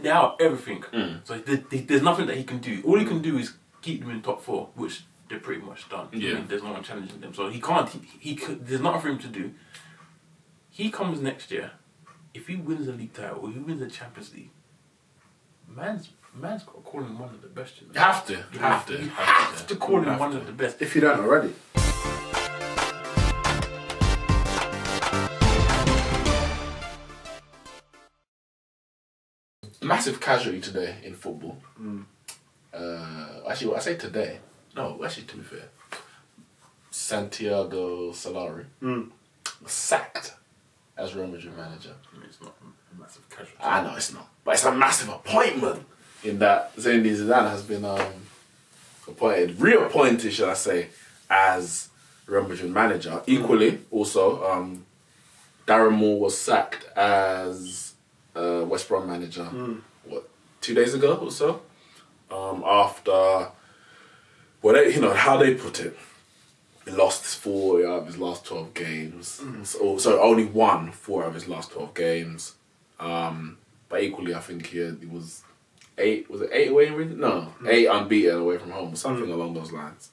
they're out everything. So there's nothing that he can do. All he can do is keep them in top 4, which they're pretty much done. Yeah. I mean, there's no one challenging them. So he can't. There's nothing for him to do. He comes next year. If he wins the league title or he wins the Champions League, man's got to call him one of the best. You have to. You have to call him one of the best. If you don't already. Massive casualty today in football. Actually, I say today. No, actually, to be fair, Santiago Solari sacked as Real Madrid manager. I mean, it's not a massive casualty. I know it's not, but it's a massive appointment in that Zinedine Zidane has been reappointed, should I say, as Real Madrid manager. Equally, also, Darren Moore was sacked as West Brom manager. 2 days ago or so? After, how they put it, he lost 4 out of his last 12 games. So only won 4 out of his last 12 games. But equally, I think it was 8. Was it 8 away? No, 8 unbeaten away from home or something along those lines.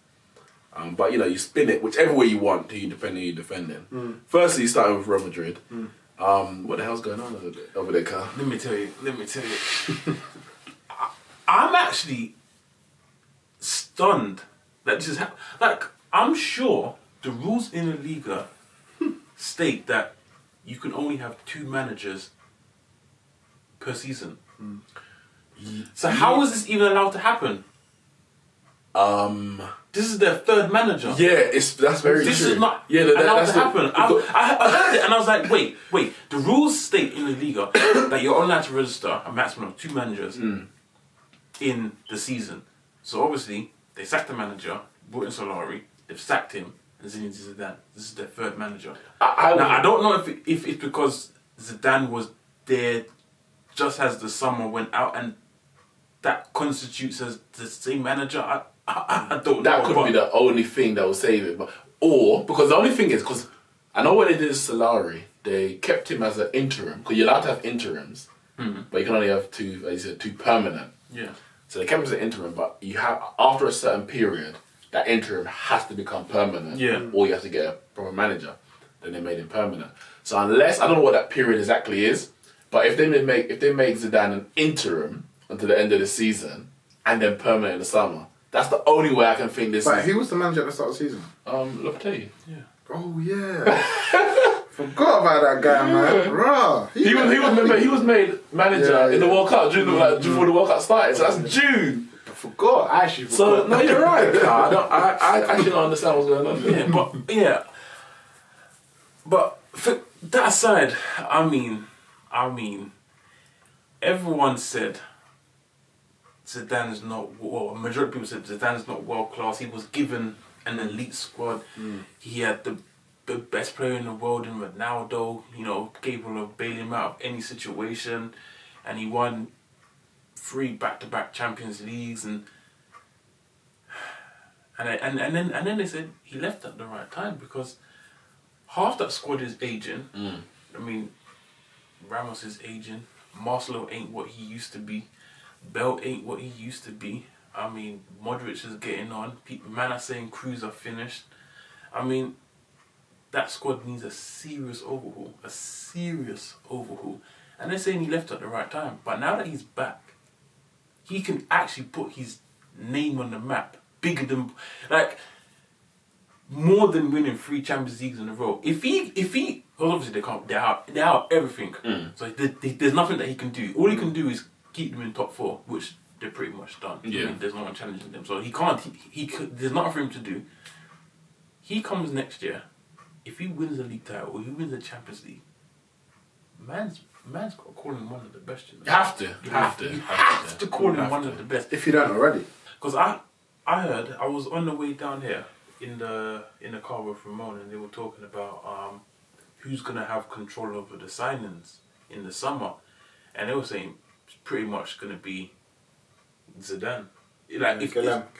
But you spin it whichever way you want. Who you defending? Firstly, starting with Real Madrid. What the hell's going on over there, Carl? Let me tell you. I'm actually stunned that this is I'm sure the rules in the Liga state that you can only have 2 managers per season. So how is this even allowed to happen? This is their 3rd manager. Yeah, that's very true. This is not allowed to happen. I heard it and I was like, wait. The rules state in the Liga that you're only allowed to register a maximum of 2 managers in the season. So obviously, they sacked the manager, brought in Solari, they've sacked him, and Zidane. This is their 3rd manager. I don't know if it's because Zidane was there just as the summer went out and that constitutes as the same manager. I don't know. That could be the only thing that will save it. Because the only thing is, because I know what they did with Solari, they kept him as an interim, because you're allowed to have interims, but you can only have 2, as you said, 2 permanent. Yeah. So they kept him as an interim, but you have, after a certain period, that interim has to become permanent. Yeah. Or you have to get a proper manager. Then they made him permanent. So unless, I don't know what that period exactly is, but if they make Zidane an interim until the end of the season, and then permanent in the summer, that's the only way I can think this. But who was the manager at the start of the season? Lopetegui. Yeah. Oh yeah. Forgot about that guy, man. Rah. He was made manager in the World Cup before the World Cup started. So that's June. I forgot. I actually forgot. So no, you're right. I actually don't understand what's going on. But for that aside, I mean, everyone said Zidane is not. Well, a majority of people said Zidane is not world class. He was given an elite squad. He had the best player in the world in Ronaldo. Capable of bailing him out of any situation, and he won 3 back-to-back Champions Leagues, and then they said he left at the right time because half that squad is aging. I mean, Ramos is aging. Marcelo ain't what he used to be. Bale ain't what he used to be. I mean, Modric is getting on. Man are saying Cruz are finished. I mean, that squad needs a serious overhaul. And they're saying he left at the right time. But now that he's back, he can actually put his name on the map. Bigger than, more than winning 3 Champions Leagues in a row. If he, well, obviously they're out everything. So there's nothing that he can do. All he can do is keep them in top 4, which they're pretty much done. Yeah. I mean, there's no one challenging them. So he can't, there's nothing for him to do. He comes next year, if he wins the league title or he wins the Champions League, man's got to call him one of the best. You have to. You have to call him one of the best. If you don't already. Because I heard, I was on the way down here in the car with Ramone, and they were talking about who's going to have control over the signings in the summer. And they were saying it's pretty much going to be Zidane. Like It's pretty much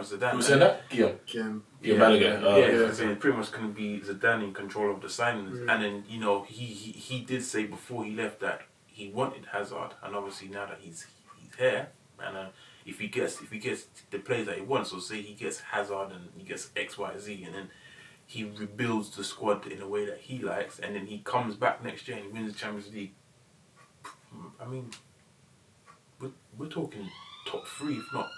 Zidane. Who said that? Guillaume Balaguer. Saying pretty much going to be Zidane in control of the signings. And then he did say before he left that he wanted Hazard, and obviously now that he's here, and if he gets the players that he wants, so say he gets Hazard and he gets X, Y, Z, and then he rebuilds the squad in a way that he likes, and then he comes back next year and he wins the Champions League. I mean, we're talking top 3, if not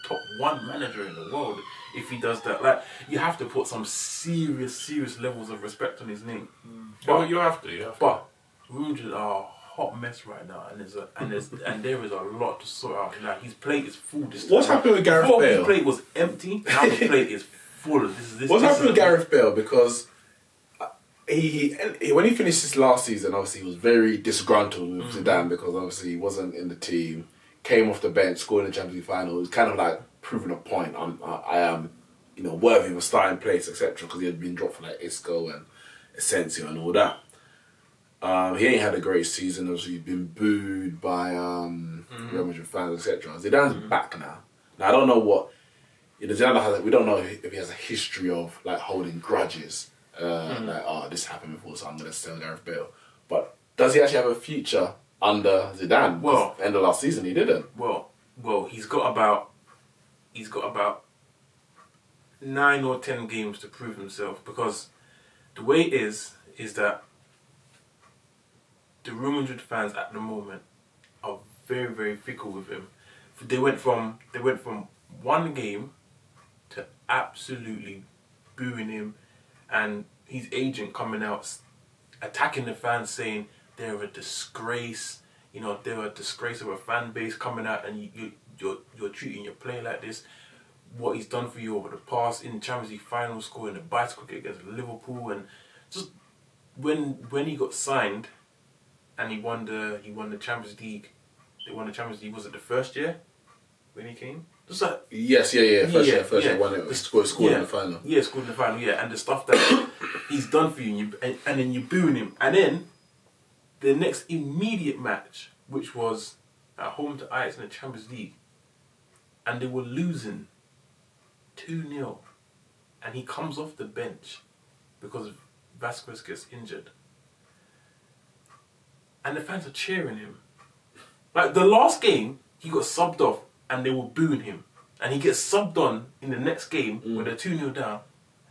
top 1 manager in the world if he does that. Like, you have to put some serious levels of respect on his name. But you have to. But Rangers are a hot mess right now, and there is a lot to sort out. Like, his plate is full. What's happening with Gareth Before Bale? his plate was empty. Now his plate is full. What's happening with Gareth Bale? Because he when he finished his last season, obviously he was very disgruntled with Zidane because obviously he wasn't in the team. Came off the bench, scored in the Champions League final. It was kind of like proving a point. I am, worthy of a starting place, etc. Because he had been dropped for like Isco and Asensio and all that. He ain't had a great season. Obviously, he's been booed by Real Madrid fans, etc. Zidane's back now. Now I don't know what Zidane has. We don't know if he has a history of like holding grudges. This happened before, so I'm gonna sell Gareth Bale. But does he actually have a future under Zidane? Well, end of last season he didn't. Well, he's got about 9 or 10 games to prove himself, because the way it is that the Real Madrid fans at the moment are very, very fickle with him. They went from one game to absolutely booing him, and his agent coming out attacking the fans, saying they're a disgrace. They're a disgrace of a fan base, coming out and you're treating your player like this. What he's done for you over the past in Champions League final, scoring a bicycle kick against Liverpool, and just when he got signed and he won the Champions League. They won the Champions League. Was it the first year when he came? Just like First year won it. Scored in the final. Yeah, scored in the final. Yeah, and the stuff that he's done for you, and then you're booing him, and then the next immediate match, which was at home to Ajax in the Champions League, and they were losing 2-0, and he comes off the bench because Vasquez gets injured, and the fans are cheering him. Like, the last game, he got subbed off and they were booing him, and he gets subbed on in the next game where they're 2-0 down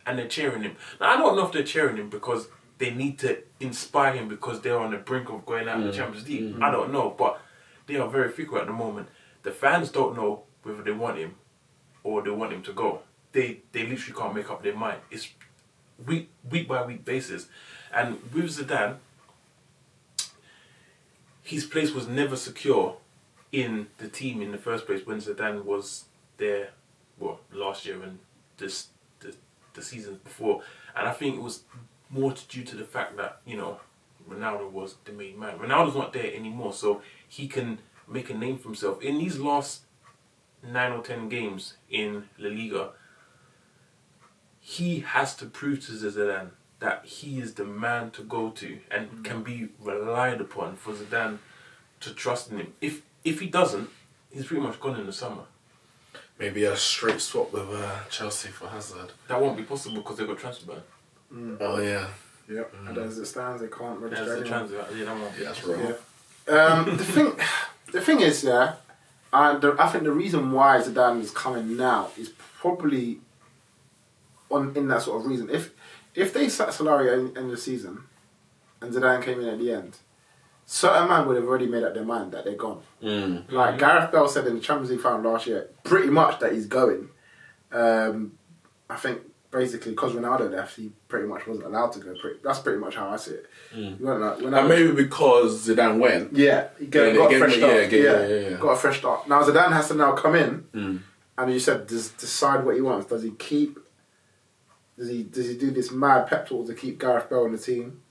and they're cheering him. Now, I don't know if they're cheering him because they need to inspire him because they're on the brink of going out of the Champions League. I don't know, but they are very fickle at the moment. The fans don't know whether they want him or they want him to go. They literally can't make up their mind. It's week by week basis. And with Zidane, his place was never secure in the team in the first place when Zidane was there, last year and the seasons before. And I think it was more due to the fact that, Ronaldo was the main man. Ronaldo's not there anymore, so he can make a name for himself. In these last 9 or 10 games in La Liga, he has to prove to Zidane that he is the man to go to and can be relied upon for Zidane to trust in him. If he doesn't, he's pretty much gone in the summer. Maybe a straight swap with Chelsea for Hazard. That won't be possible because they've got transfer ban. Oh yeah. Yep. And as it stands, they can't register There's the anyone. transfer. Yeah, that won't be. That's right. Yeah. The thing is, I think the reason why Zidane is coming now is probably in that sort of reason. If they sat Solari at the end of the season and Zidane came in at the end, certain man would have already made up their mind that they're gone. Like Gareth Bale said in the Champions League final last year, pretty much that he's going. I think basically because Ronaldo left, he pretty much wasn't allowed to go. That's pretty much how I see it. And maybe because Zidane went. Yeah, he got a fresh start. Yeah. Got a fresh start. Now Zidane has to now come in, and you said decide what he wants. Does he keep? Does he do this mad pep talk to keep Gareth Bale on the team?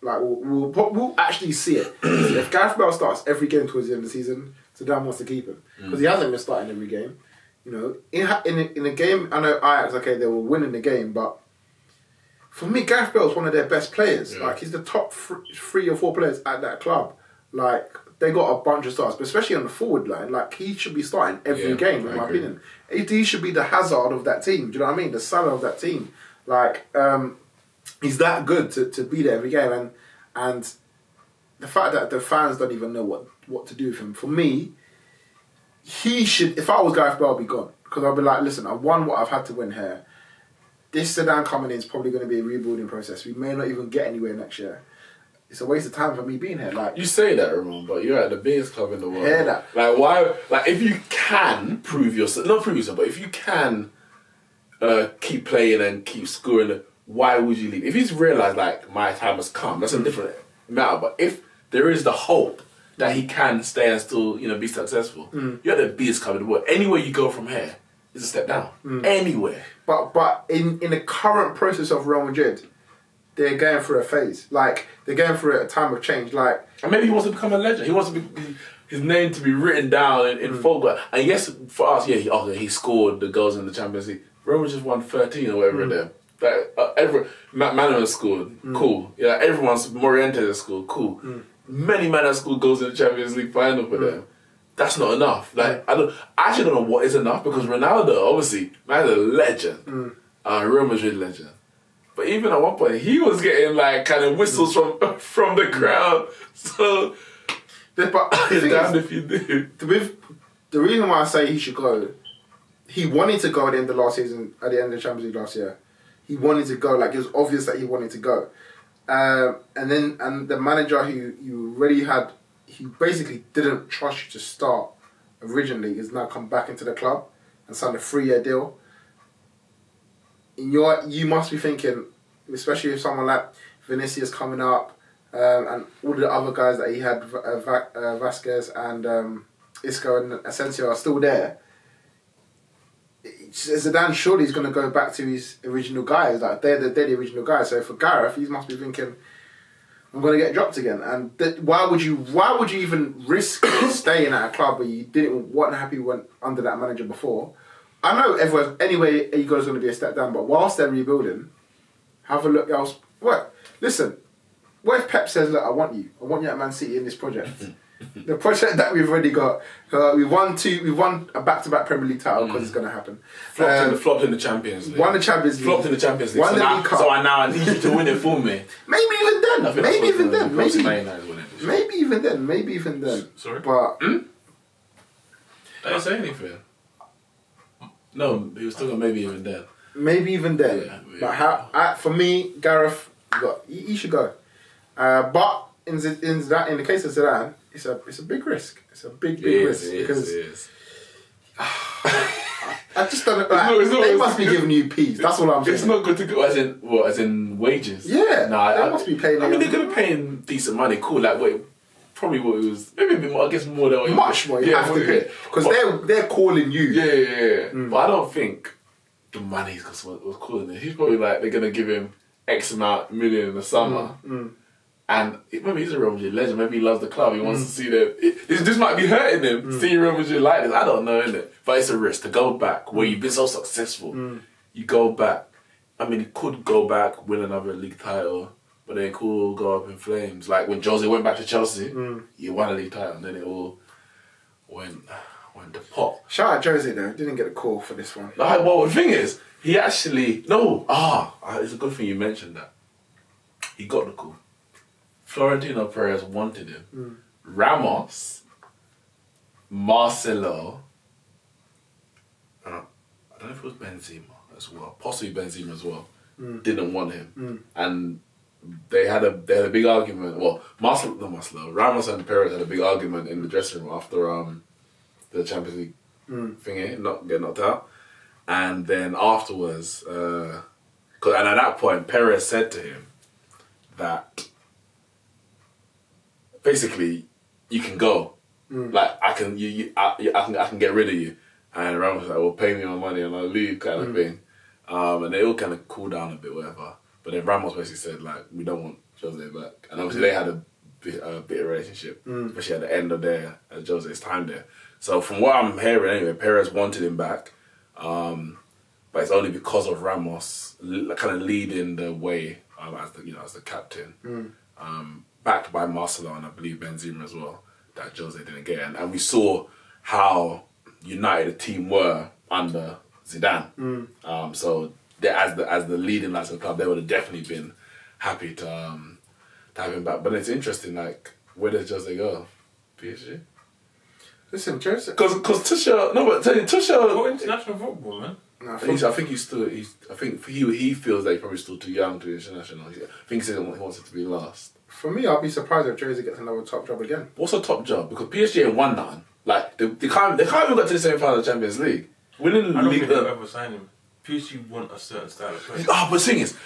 Like we'll actually see it. If Gareth Bale starts every game towards the end of the season, Zidane wants to keep him because he hasn't been starting every game. In a game, I know Ajax, okay, they were winning the game, but for me, Gareth Bale is one of their best players. Yeah. Like, he's the top 3 or 4 players at that club. Like, they got a bunch of stars, but especially on the forward line. Like, he should be starting every game, in my opinion. He should be the Hazard of that team. Do you know what I mean? The Salah of that team. Like, he's that good to be there every game. And the fact that the fans don't even know what to do with him. For me, he should. If I was Gareth Bale, I'd be gone, because I'd be like, listen, I've won what I've had to win here. This Zidane coming in is probably going to be a rebuilding process. We may not even get anywhere next year. It's a waste of time for me being here. Like, you say that, Ramone, but you're at the biggest club in the world. Hear that? Like, why? Like, if you can prove yourself, not prove yourself, but if you can keep playing and keep scoring, why would you leave? If he's realised, like, my time has come, that's a different matter. But if there is the hope that he can stay and still, be successful, you're at the biggest club in the world. Anywhere you go from here is a step down. Anywhere. But in the current process of Real Madrid, they're going through a phase. Like, they're going through a time of change. Like, and maybe he wants to become a legend. He wants to be his name to be written down in full. And yes, for us, he scored the goals in the Champions League. Roma just won 13 or whatever there. Like, Manuel scored, cool. Yeah, everyone's Morientes has scored, cool. Many men have scored goals in the Champions League final for them. That's not enough. Like, I actually don't know what is enough, because Ronaldo, obviously, man's a legend, Real Madrid legend. But even at one point, he was getting like kind of whistles from the crowd. So, but you're damned if you do. The reason why I say he should go, he wanted to go at the end of last season, at the end of the Champions League last year. He wanted to go. Like, it was obvious that he wanted to go. And the manager who you already had, he basically didn't trust you to start originally, has now come back into the club and signed a 3-year deal. You must be thinking, especially if someone like Vinicius coming up, and all the other guys that he had, Vasquez and Isco and Asensio are still there. Zidane surely is going to go back to his original guys. Like, they're the original guys. So for Gareth, he must be thinking, I'm going to get dropped again. And why would you even risk staying at a club where you weren't happy under that manager before? I know anyway, Ego's going to be a step down, but whilst they're rebuilding, have a look else. What? Listen, what if Pep says, look, I want you at Man City in this project. The project that we've already got, we won a back-to-back Premier League title, because it's going to happen. Flopped in the Champions League. Won the Champions League. Flopped in the Champions League. Won the League Cup. So I need you to win it for me. Maybe even then. Maybe even then. Sorry? But... I didn't say anything. No, he was talking maybe even then. Maybe even then. Yeah, but for me, Gareth, he should go. But in the case of Zidane, it's a big risk. It's a big risk. Because it is. I just don't know. They must be giving you peas. That's all I'm saying. It's not good to go as in wages. Yeah. They must be paying. I mean, they're going to pay him decent money. Cool. Like, probably what it was. Maybe a bit more. I guess more than much more. You have to pay, because they're calling you. Yeah. But I don't think the money was calling him. He's probably like, they're going to give him X amount million in the summer. And maybe he's a Real Madrid legend. Maybe he loves the club. He wants to see that. This might be hurting him, seeing Real Madrid like this. I don't know, innit? But it's a risk to go back where you've been so successful. You go back. I mean, he could go back, win another league title, but then it could go up in flames. Like when Jose went back to Chelsea, he won a league title, and then it all went to pot. Shout out Jose though. Didn't get a call for this one. Like, well, the thing is, he actually it's a good thing you mentioned that. He got the call. Florentino Perez wanted him. Ramos, Marcelo, I don't know if it was Benzema as well, possibly Benzema as well, didn't want him. And they had a big argument. Well, Ramos and Perez had a big argument in the dressing room after the Champions League thingy, not getting knocked out. And then afterwards, and at that point, Perez said to him that basically you can go, like I can get rid of you. And Ramos was like, well, pay me my money and I'll leave, kind of thing. And they all kind of cool down a bit, whatever. But then Ramos basically said, like, we don't want Jose back. And obviously they had a bitter relationship, especially at the end of Jose's time there. So from what I'm hearing anyway, Perez wanted him back. But it's only because of Ramos kind of leading the way as the captain. Backed by Marcelo and I believe Benzema as well, that Jose didn't get. And we saw how united the team were under Zidane. So as the leading lads of the club, they would have definitely been happy to have him back. But it's interesting, like Where does Jose go? PSG? Listen, Jose... Because Tuchel... No, but tell you, Tuchel... What international football, man? No, I think he's still... I think he feels like he's probably still too young to be international. I think he says he wants it to be last. For me, I'll be surprised if Jose gets another top job again. What's a top job? Because PSG ain't won nothing. Like, they can't even get to the semi-final of the Champions League. Winning the I don't league... think they'll ever sign him. PSG want a certain style of play. But the thing is...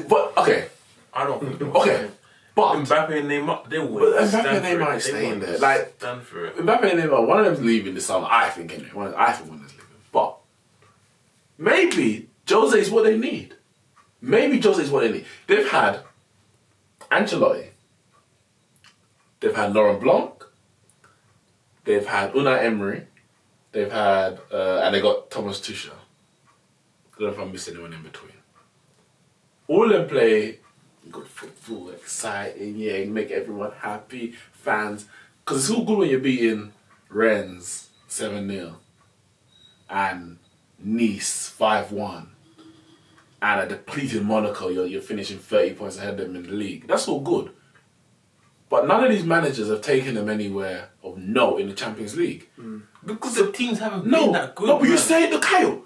But, okay. I don't think they'll sign him. But Mbappe and Neymar, they will. But Mbappe and Neymar ain't staying there. Like, stand for it. Mbappe and Neymar, one of them's leaving this summer. I think anyway. I think one is leaving. But maybe Jose is what they need. Maybe Jose is what they need. They've had Ancelotti. They've had Laurent Blanc. They've had Unai Emery. They've had and they got Thomas Tuchel. I don't know if I'm missing anyone in between. All of them play good football, exciting, yeah, make everyone happy, fans. Because it's all good when you're beating Rennes 7-0 and Nice 5-1 and a depleted Monaco, you're finishing 30 points ahead of them in the league. That's all good. But none of these managers have taken them anywhere of note in the Champions League. Because the teams haven't been that good. No, but you say the Kyle.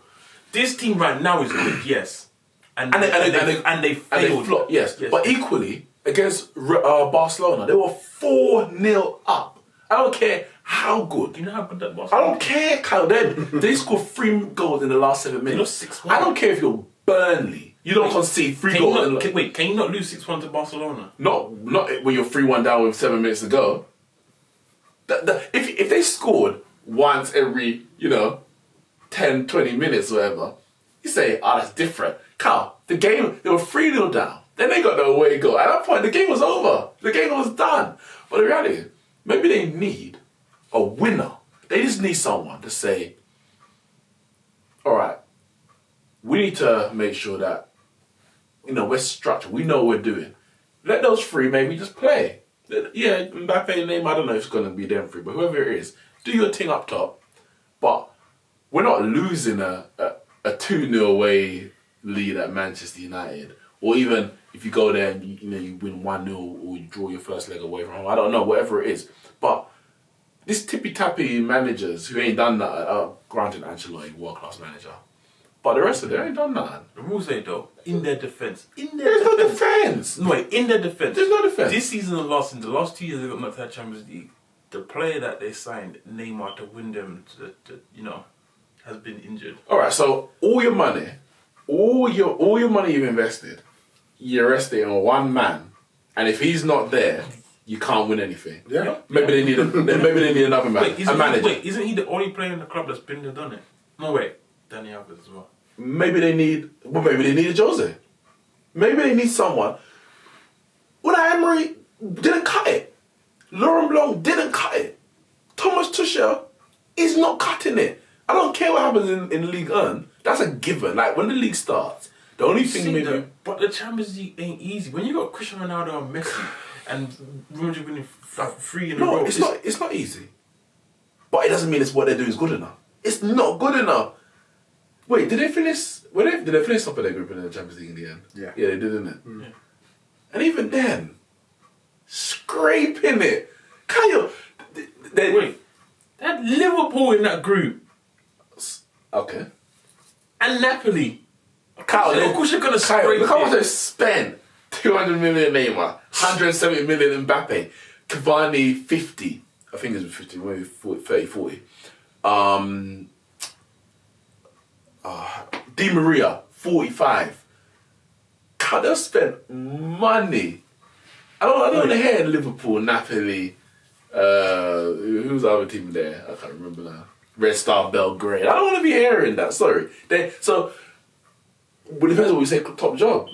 This team right now is good, yes. And they failed. And they flopped, yes. But equally, against Barcelona, they were 4-0 up. I don't care how good. Do you know how good that Barcelona I don't care, Kyle. They scored 3 goals in the last 7 minutes. They lost 6-1. I don't care if you're Burnley. You don't concede 3 goals. Can you not lose 6-1 to Barcelona? Not when you're 3-1 down with 7 minutes to go. If they scored once every, 10, 20 minutes or whatever, you say, that's different. Carl, the game, they were 3-0 down. Then they got the away goal. At that point, the game was over. The game was done. But the reality is, maybe they need a winner. They just need someone to say, all right, we need to make sure that, we're structured. We know what we're doing. Let those 3 maybe just play. Yeah, Mbappe and Neymar, I don't know if it's going to be them 3, but whoever it is, do your thing up top. But we're not losing a 2-0 away lead at Manchester United, or even if you go there and you win 1-0 or you draw your first leg away from home. I don't know, whatever it is. But this tippy-tappy managers who ain't done that, granted Ancelotti, world-class manager, but the rest of them ain't done that. I will say though, in their defence, there's no defence. No, wait, in their defence, there's no defence. This season and last, in the last 2 years they got knocked out of Champions League. The player that they signed, Neymar, to win them, has been injured. All right, so all your money you've invested, you rest it on one man, and if he's not there, you can't win anything. Yeah. Maybe they need another man. Wait, a manager. Isn't he the only player in the club that's been there, done it? No, wait, Danny Alves as well. Maybe they need a Jose. Maybe they need someone. Unai Emery didn't cut it. Laurent Blanc didn't cut it. Thomas Tuchel is not cutting it. I don't care what happens in League 1. That's a given. Like, when the league starts, the only thing But the Champions League ain't easy. When you got Cristiano Ronaldo and Messi and Madrid winning 3 in a row. No, it's not easy. But it doesn't mean it's what they're doing is good enough. It's not good enough. Wait, did they finish? Did they finish top of their group in the Champions League in the end? Yeah. Yeah, they did, didn't it? Yeah. And even then, scraping it. Kyle, Wait, they had Liverpool in that group. Okay. And Napoli. Kyle, Of course you're going to scrape look how much it. they spent. 200 million Neymar, 170 million Mbappe, Cavani 50. I think it was 50, maybe 40, 40. Di Maria 45. God, they spent money. I don't want to hear Liverpool, Napoli. Who's the other team there? I can't remember now. Red Star Belgrade. I don't want to be hearing that. Sorry. But it depends on what we say. Top job.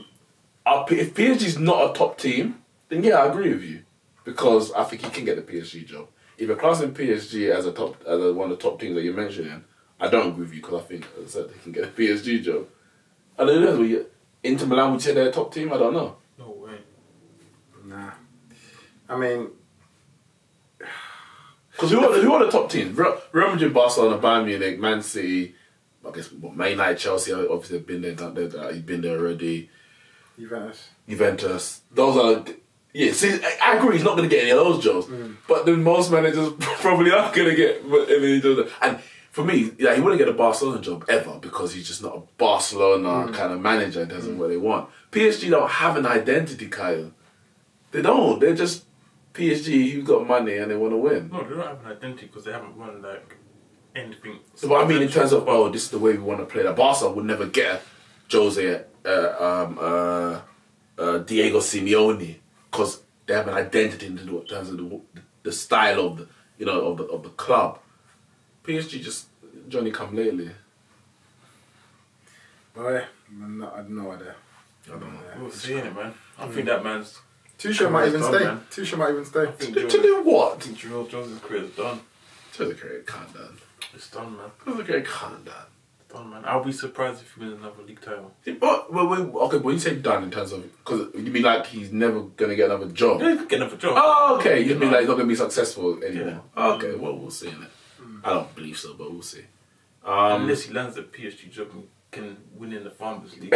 If PSG's not a top team, then yeah, I agree with you, because I think he can get the PSG job. If you're classing PSG as one of the top teams that you're mentioning, I don't agree with you, because I think, as I said, he can get a PSG job. I don't know. Inter Milan would say they're a top team. I don't know. No way. Nah. I mean, because who are the top teams? Real Madrid, Barcelona, Bayern Munich, Man City. I guess Man United, Chelsea. Obviously, have been there, done that. He's been there already. Juventus. Those are. Yeah, see, I agree. He's not going to get any of those jobs, but then most managers probably are going to get any jobs. And for me, yeah, he wouldn't get a Barcelona job ever because he's just not a Barcelona kind of manager in terms of what they want. PSG don't have an identity, Kyle. They don't. They're just PSG who got money and they want to win. No, they don't have an identity because they haven't won like anything. So what I mean in terms of this is the way we want to play. That Barca would never get Jose, Diego Simeone because they have an identity in terms of the style of the club. PSG just Johnny come lately. Boy, I have no idea. We'll see it, man. I think that man's. Tuchel might even stay. Man. Tuchel might even stay. To do what? I think Jose's career's done. Jose's career can't done. It's done, man. Jose's career can't done. It's done, man. I'll be surprised if he wins another league title. Okay, when you say done in terms of, because you mean like he's never gonna get another job? Yeah, he could get another job. Oh, okay. You mean like he's not gonna be successful anymore? Yeah. Okay, well we'll see. I don't believe so, but we'll see. Unless he lands a PSG job and can win in the Farmers League.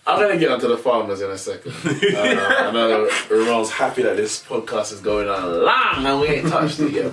I'm going to get onto the Farmers in a second. I know Ramon's happy that this podcast is going on long and we ain't touched it yet.